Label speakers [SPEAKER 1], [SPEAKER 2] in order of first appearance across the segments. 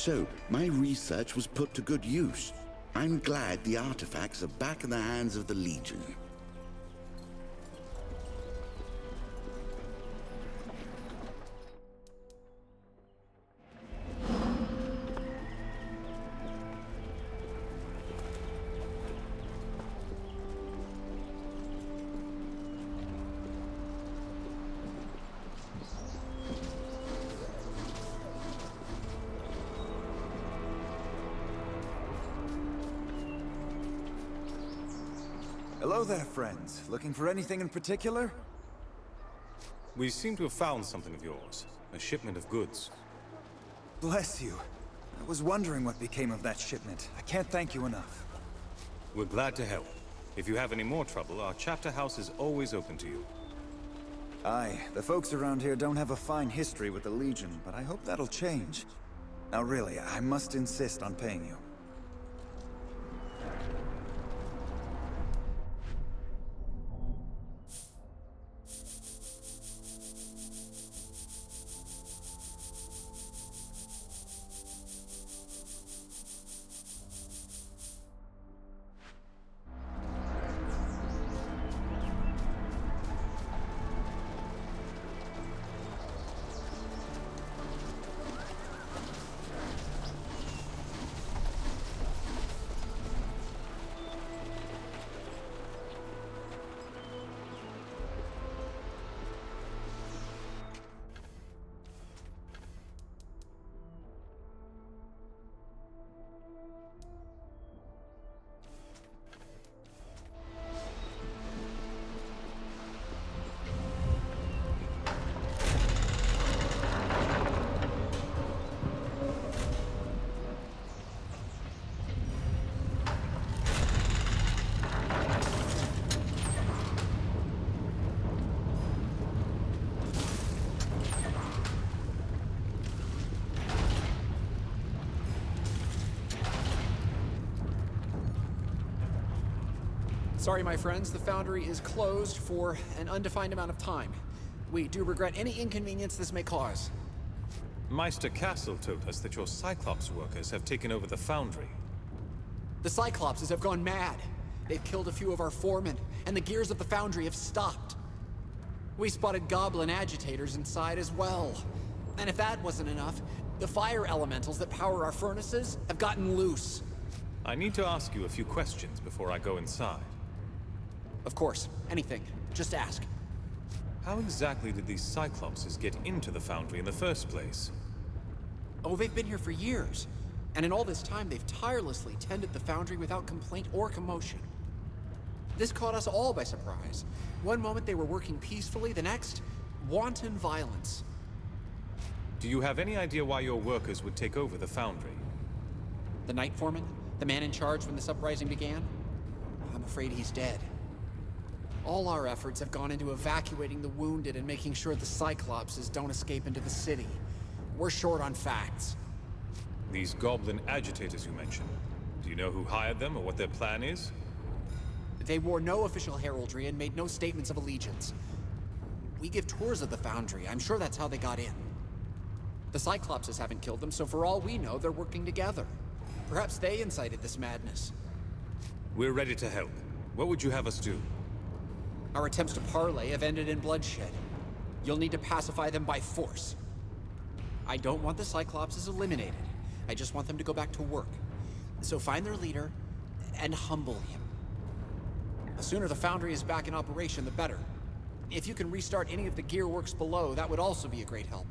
[SPEAKER 1] So, my research was put to good use. I'm glad the artifacts are back in the hands of the Legion.
[SPEAKER 2] Hello there, friends. Looking for anything in particular?
[SPEAKER 3] We seem to have found something of yours. A shipment of goods.
[SPEAKER 2] Bless you. I was wondering what became of that shipment. I can't thank you enough.
[SPEAKER 3] We're glad to help. If you have any more trouble, our chapter house is always open to you.
[SPEAKER 2] Aye, the folks around here don't have a fine history with the Legion, but I hope that'll change. Now really, I must insist on paying you.
[SPEAKER 4] Sorry, my friends, the Foundry is closed for an undefined amount of time. We do regret any inconvenience this may cause.
[SPEAKER 3] Meister Castle told us that your Cyclops workers have taken over the Foundry.
[SPEAKER 4] The Cyclopses have gone mad. They've killed a few of our foremen, and the gears of the Foundry have stopped. We spotted goblin agitators inside as well. And if that wasn't enough, the fire elementals that power our furnaces have gotten loose.
[SPEAKER 3] I need to ask you a few questions before I go inside.
[SPEAKER 4] Of course, anything. Just ask.
[SPEAKER 3] How exactly did these Cyclopses get into the Foundry in the first place?
[SPEAKER 4] Oh, they've been here for years. And in all this time, they've tirelessly tended the Foundry without complaint or commotion. This caught us all by surprise. One moment they were working peacefully, the next, wanton violence.
[SPEAKER 3] Do you have any idea why your workers would take over the Foundry?
[SPEAKER 4] The Night Foreman? The man in charge when this uprising began? I'm afraid he's dead. All our efforts have gone into evacuating the wounded and making sure the Cyclopses don't escape into the city. We're short on facts.
[SPEAKER 3] These goblin agitators you mentioned. Do you know who hired them or what their plan is?
[SPEAKER 4] They wore no official heraldry and made no statements of allegiance. We give tours of the Foundry. I'm sure that's how they got in. The Cyclopses haven't killed them, so for all we know, they're working together. Perhaps they incited this madness.
[SPEAKER 3] We're ready to help. What would you have us do?
[SPEAKER 4] Our attempts to parley have ended in bloodshed. You'll need to pacify them by force. I don't want the Cyclopses eliminated. I just want them to go back to work. So find their leader and humble him. The sooner the Foundry is back in operation, the better. If you can restart any of the gear works below, that would also be a great help.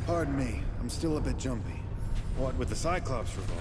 [SPEAKER 5] Pardon me, I'm still a bit jumpy. What with the Cyclops revolt?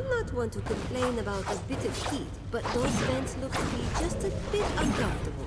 [SPEAKER 6] I'm not one to complain about a bit of heat, but those vents look to be just a bit uncomfortable.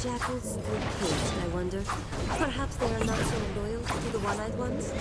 [SPEAKER 6] jackals still caged, I wonder? Perhaps they are not so loyal to the one-eyed ones?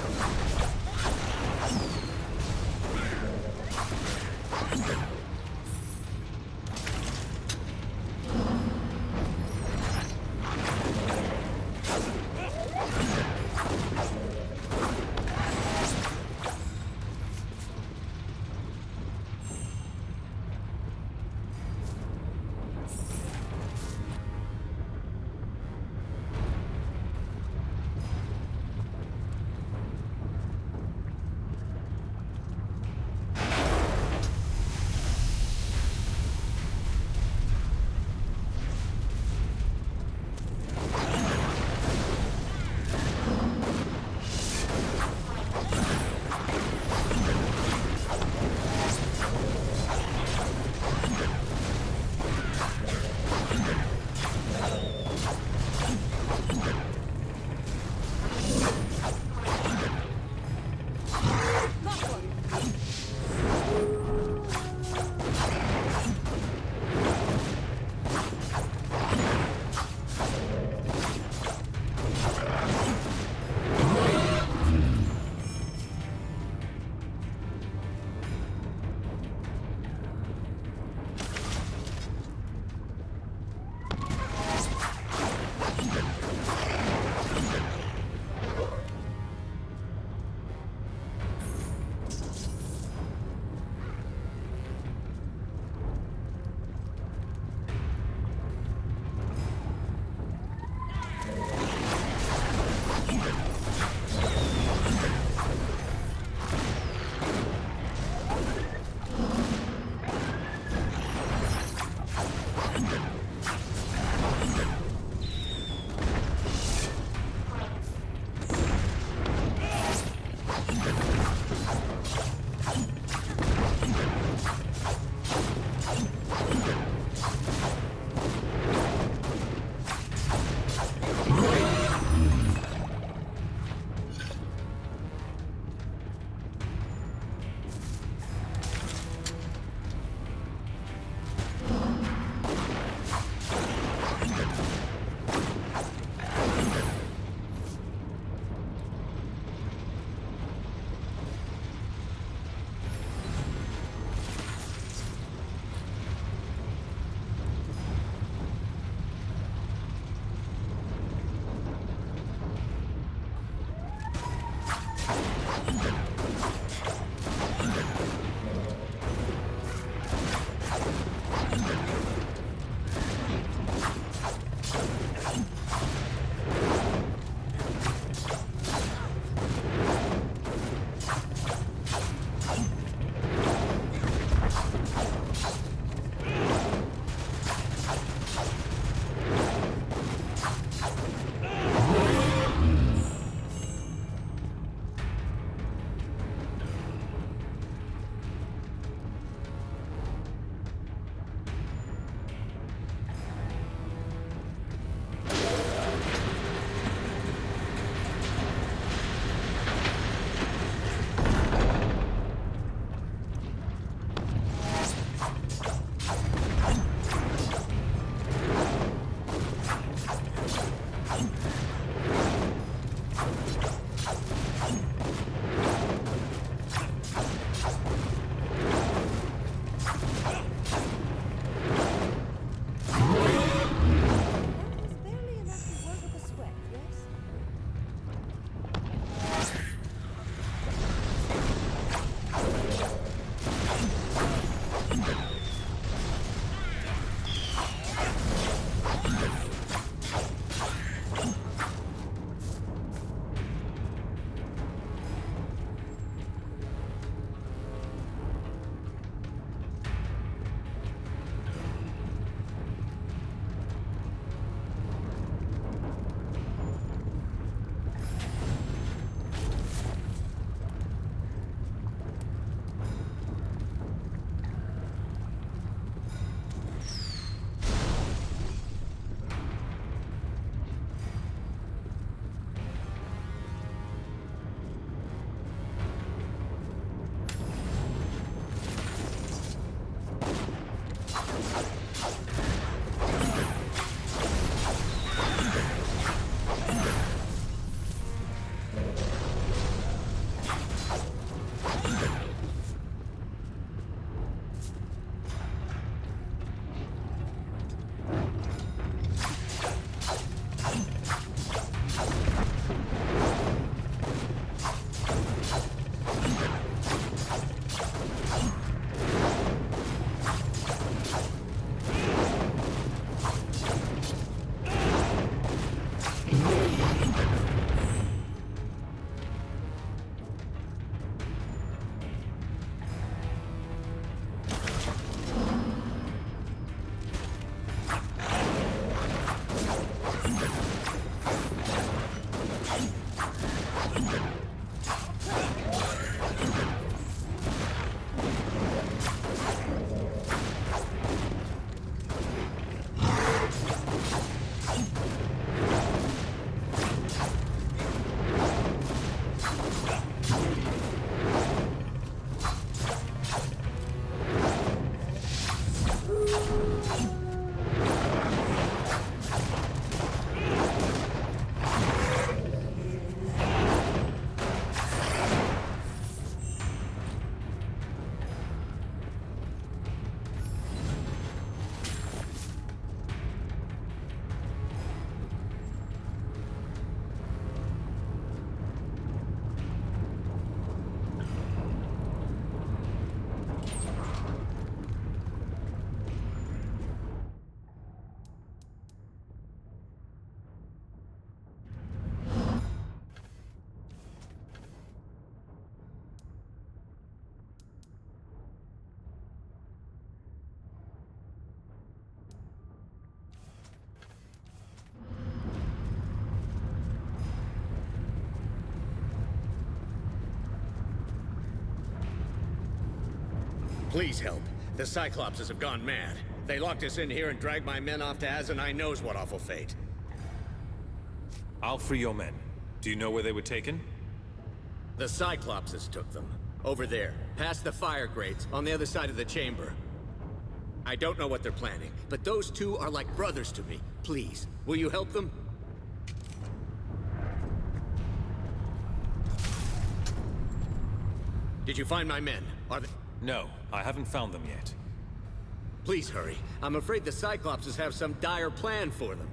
[SPEAKER 7] Please help. The Cyclopses have gone mad. They locked us in here and dragged my men off to Asinine knows what awful fate.
[SPEAKER 3] I'll free your men. Do you know where they were taken?
[SPEAKER 7] The Cyclopses took them. Over there, past the fire grates, on the other side of the chamber. I don't know what they're planning, but those two are like brothers to me. Please, will you help them? Did you find my men? Are they...
[SPEAKER 3] No, I haven't found them yet.
[SPEAKER 7] Please hurry. I'm afraid the Cyclopses have some dire plan for them.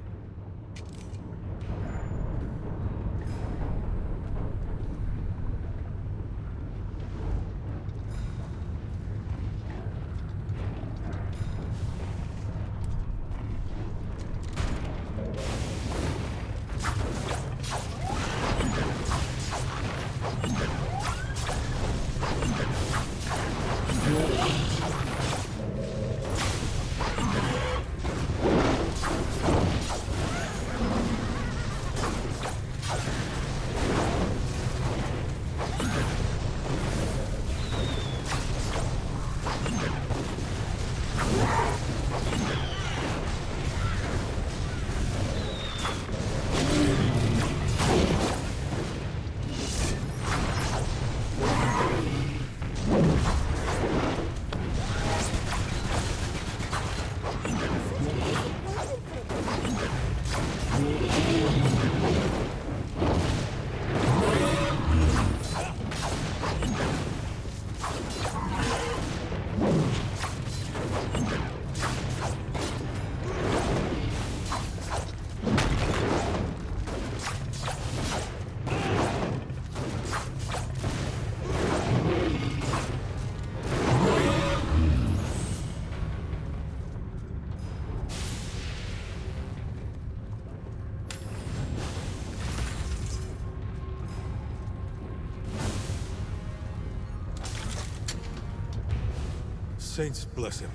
[SPEAKER 3] Saints bless him.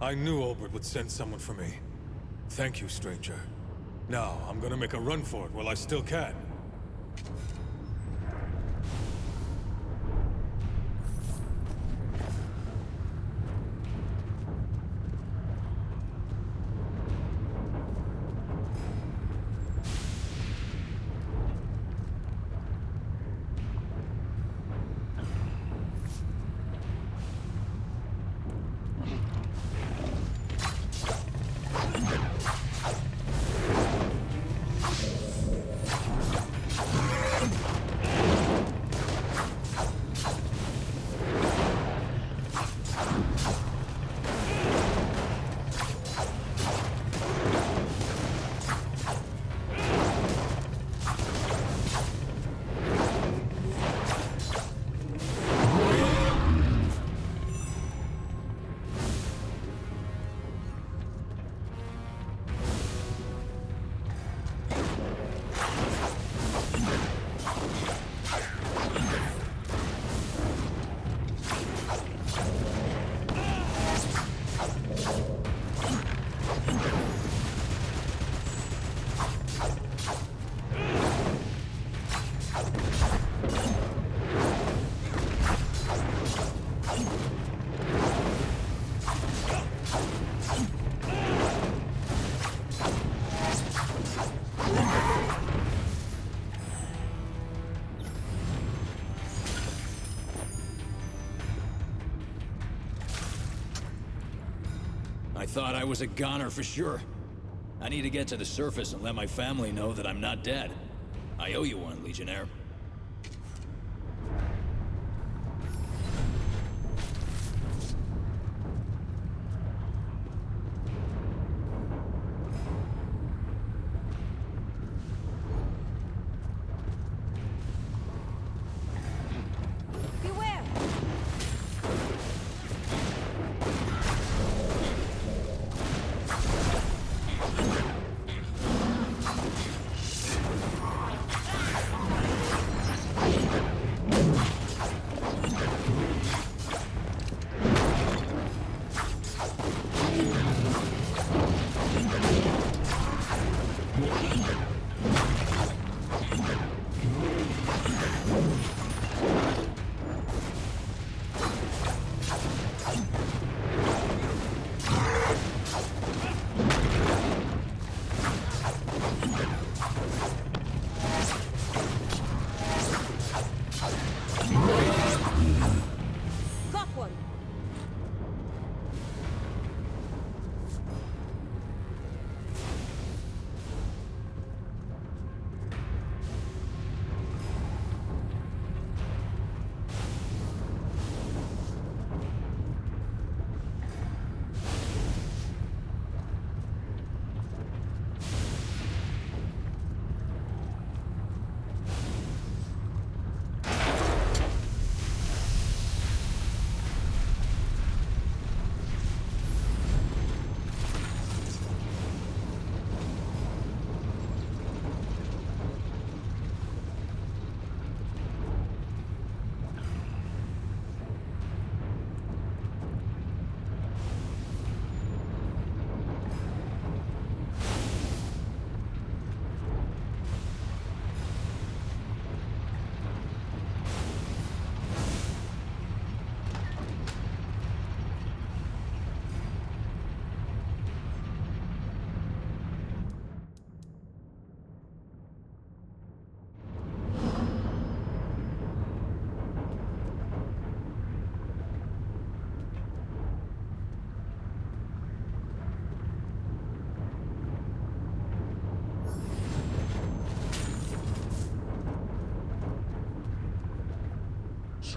[SPEAKER 3] I knew Albert would send someone for me. Thank you, stranger. Now, I'm gonna make a run for it while I still can.
[SPEAKER 8] I thought I was a goner for sure. I need to get to the surface and let my family know that I'm not dead. I owe you one, Legionnaire.
[SPEAKER 6] Beware!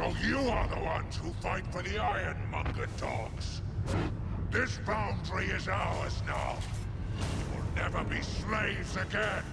[SPEAKER 9] So you are the ones who fight for the Ironmonger dogs. This Foundry is ours now. We'll never be slaves again.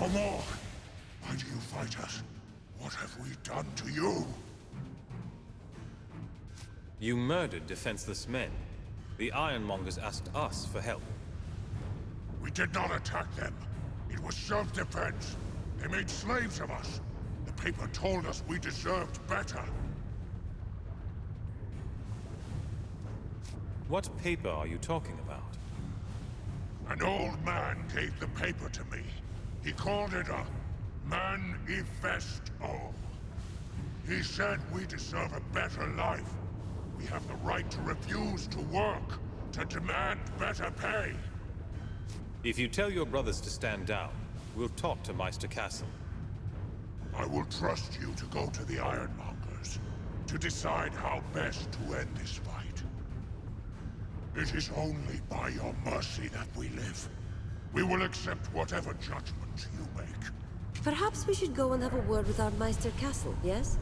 [SPEAKER 9] No more! Why do you fight us? What have we done to you?
[SPEAKER 3] You murdered defenseless men. The Ironmongers asked us for help.
[SPEAKER 9] We did not attack them. It was self-defense. They made slaves of us. The paper told us we deserved better.
[SPEAKER 3] What paper are you talking about?
[SPEAKER 9] An old man gave the paper to me. He called it a manifesto. He said we deserve a better life. We have the right to refuse to work, to demand better pay.
[SPEAKER 3] If you tell your brothers to stand down, we'll talk to Meister Castle.
[SPEAKER 9] I will trust you to go to the Ironmongers, to decide how best to end this fight. It is only by your mercy that we live. We will accept whatever judgment you make.
[SPEAKER 6] Perhaps we should go and have a word with our Meister Castle, yes?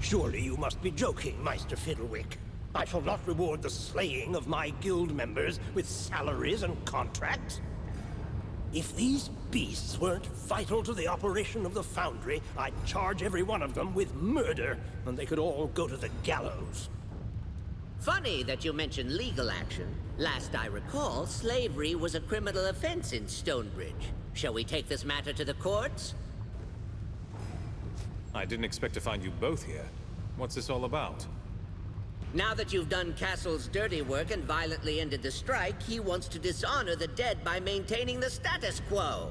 [SPEAKER 10] Surely you must be joking, Meister Fiddlewick. I shall not reward the slaying of my guild members with salaries and contracts. If these beasts weren't vital to the operation of the Foundry, I'd charge every one of them with murder, and they could all go to the gallows.
[SPEAKER 11] Funny that you mention legal action. Last I recall, slavery was a criminal offense in Stonebridge. Shall we take this matter to the courts?
[SPEAKER 3] I didn't expect to find you both here. What's this all about?
[SPEAKER 11] Now that you've done Castle's dirty work and violently ended the strike, he wants to dishonor the dead by maintaining the status quo.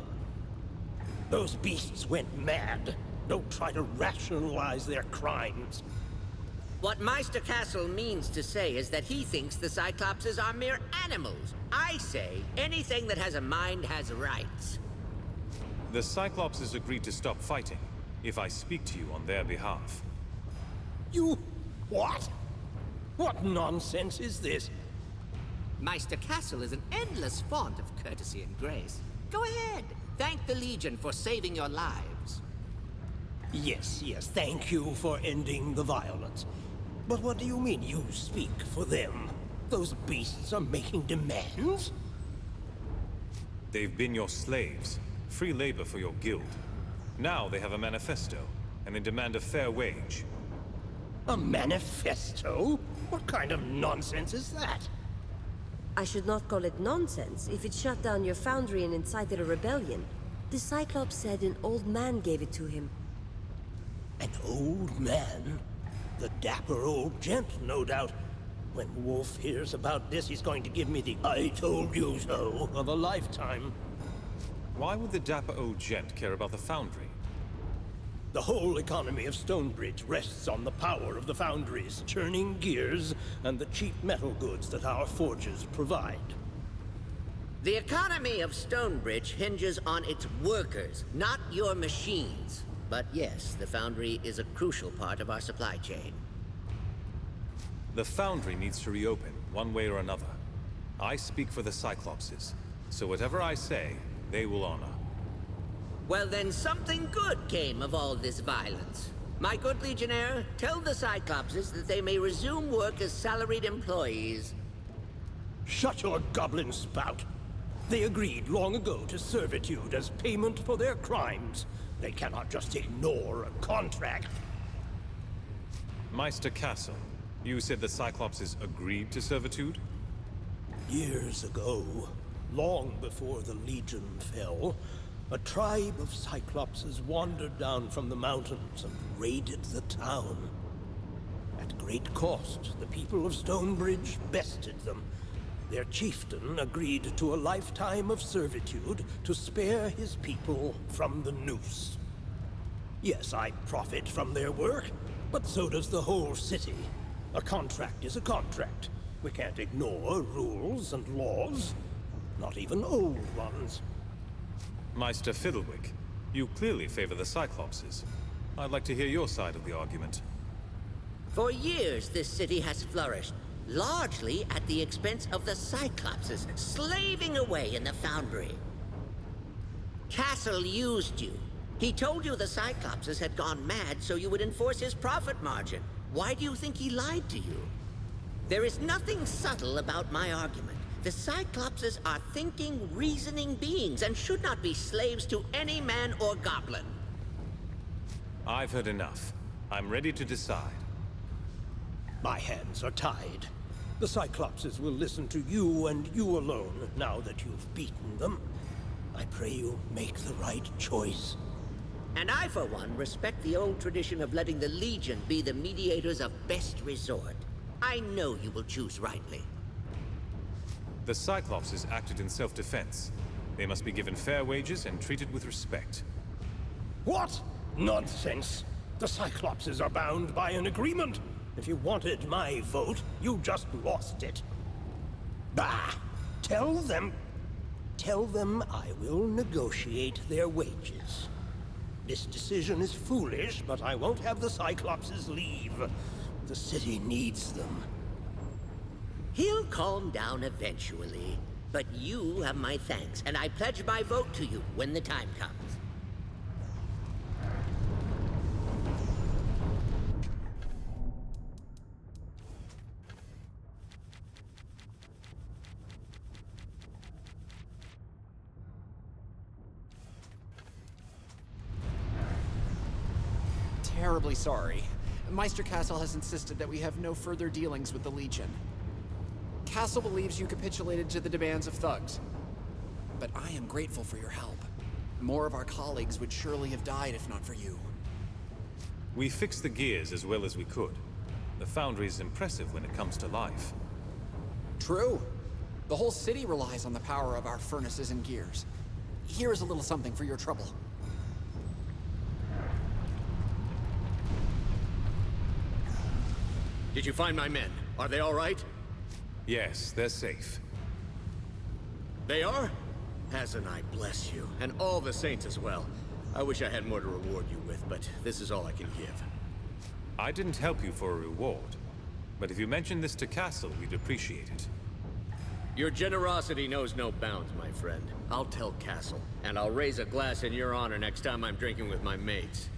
[SPEAKER 10] Those beasts went mad. Don't try to rationalize their crimes.
[SPEAKER 11] What Meister Castle means to say is that he thinks the Cyclopses are mere animals. I say, anything that has a mind has rights.
[SPEAKER 3] The Cyclopses agreed to stop fighting if I speak to you on their behalf.
[SPEAKER 10] You... what? What nonsense is this?
[SPEAKER 11] Meister Castle is an endless font of courtesy and grace. Go ahead. Thank the Legion for saving your lives.
[SPEAKER 10] Yes, thank you for ending the violence. But what do you mean you speak for them? Those beasts are making demands?
[SPEAKER 3] They've been your slaves, free labor for your guild. Now they have a manifesto, and they demand a fair wage.
[SPEAKER 10] A manifesto? What kind of nonsense is that?
[SPEAKER 6] I should not call it nonsense if it shut down your foundry and incited a rebellion. The Cyclops said an old man gave it to him.
[SPEAKER 10] An old man? The dapper old gent, no doubt. When Wolf hears about this, he's going to give me the "I told you so" of a lifetime.
[SPEAKER 3] Why would the dapper old gent care about the Foundry?
[SPEAKER 10] The whole economy of Stonebridge rests on the power of the foundries, churning gears, and the cheap metal goods that our forges provide.
[SPEAKER 11] The economy of Stonebridge hinges on its workers, not your machines. But yes, the Foundry is a crucial part of our supply chain.
[SPEAKER 3] The Foundry needs to reopen, one way or another. I speak for the Cyclopses, so whatever I say, they will honor.
[SPEAKER 11] Well then, something good came of all this violence. My good Legionnaire, tell the Cyclopses that they may resume work as salaried employees.
[SPEAKER 10] Shut your goblin spout! They agreed long ago to servitude as payment for their crimes. They cannot just ignore a contract.
[SPEAKER 3] Meister Castle, you said the Cyclopses agreed to servitude?
[SPEAKER 10] Years ago, long before the Legion fell, a tribe of Cyclopses wandered down from the mountains and raided the town. At great cost, the people of Stonebridge bested them. Their chieftain agreed to a lifetime of servitude to spare his people from the noose. Yes, I profit from their work, but so does the whole city. A contract is a contract. We can't ignore rules and laws, not even old ones.
[SPEAKER 3] Meister Fiddlewick, you clearly favor the Cyclopses. I'd like to hear your side of the argument.
[SPEAKER 11] For years, this city has flourished, largely at the expense of the Cyclopses, slaving away in the Foundry. Castle used you. He told you the Cyclopses had gone mad so you would enforce his profit margin. Why do you think he lied to you? There is nothing subtle about my argument. The Cyclopses are thinking, reasoning beings and should not be slaves to any man or goblin.
[SPEAKER 3] I've heard enough. I'm ready to decide.
[SPEAKER 10] My hands are tied. The Cyclopses will listen to you and you alone now that you've beaten them. I pray you make the right choice.
[SPEAKER 11] And I, for one, respect the old tradition of letting the Legion be the mediators of best resort. I know you will choose rightly.
[SPEAKER 3] The Cyclopses acted in self-defense. They must be given fair wages and treated with respect.
[SPEAKER 10] What? Nonsense! The Cyclopses are bound by an agreement. If you wanted my vote, you just lost it. Bah! Tell them I will negotiate their wages. This decision is foolish, but I won't have the Cyclopses leave. The city needs them.
[SPEAKER 11] He'll calm down eventually, but you have my thanks, and I pledge my vote to you when the time comes.
[SPEAKER 4] terribly sorry. Meister Castle has insisted that we have no further dealings with the Legion. Castle believes you capitulated to the demands of thugs. But I am grateful for your help. More of our colleagues would surely have died if not for you.
[SPEAKER 3] We fixed the gears as well as we could. The Foundry is impressive when it comes to life.
[SPEAKER 4] True. The whole city relies on the power of our furnaces and gears. Here is a little something for your trouble.
[SPEAKER 7] Did you find my men? Are they all right?
[SPEAKER 3] Yes, they're safe.
[SPEAKER 7] They are? Hasn't bless you, and all the saints as well. I wish I had more to reward you with, but this is all I can give.
[SPEAKER 3] I didn't help you for a reward, but if you mention this to Castle, we'd appreciate it.
[SPEAKER 7] Your generosity knows no bounds, my friend. I'll tell Castle, and I'll raise a glass in your honor next time I'm drinking with my mates.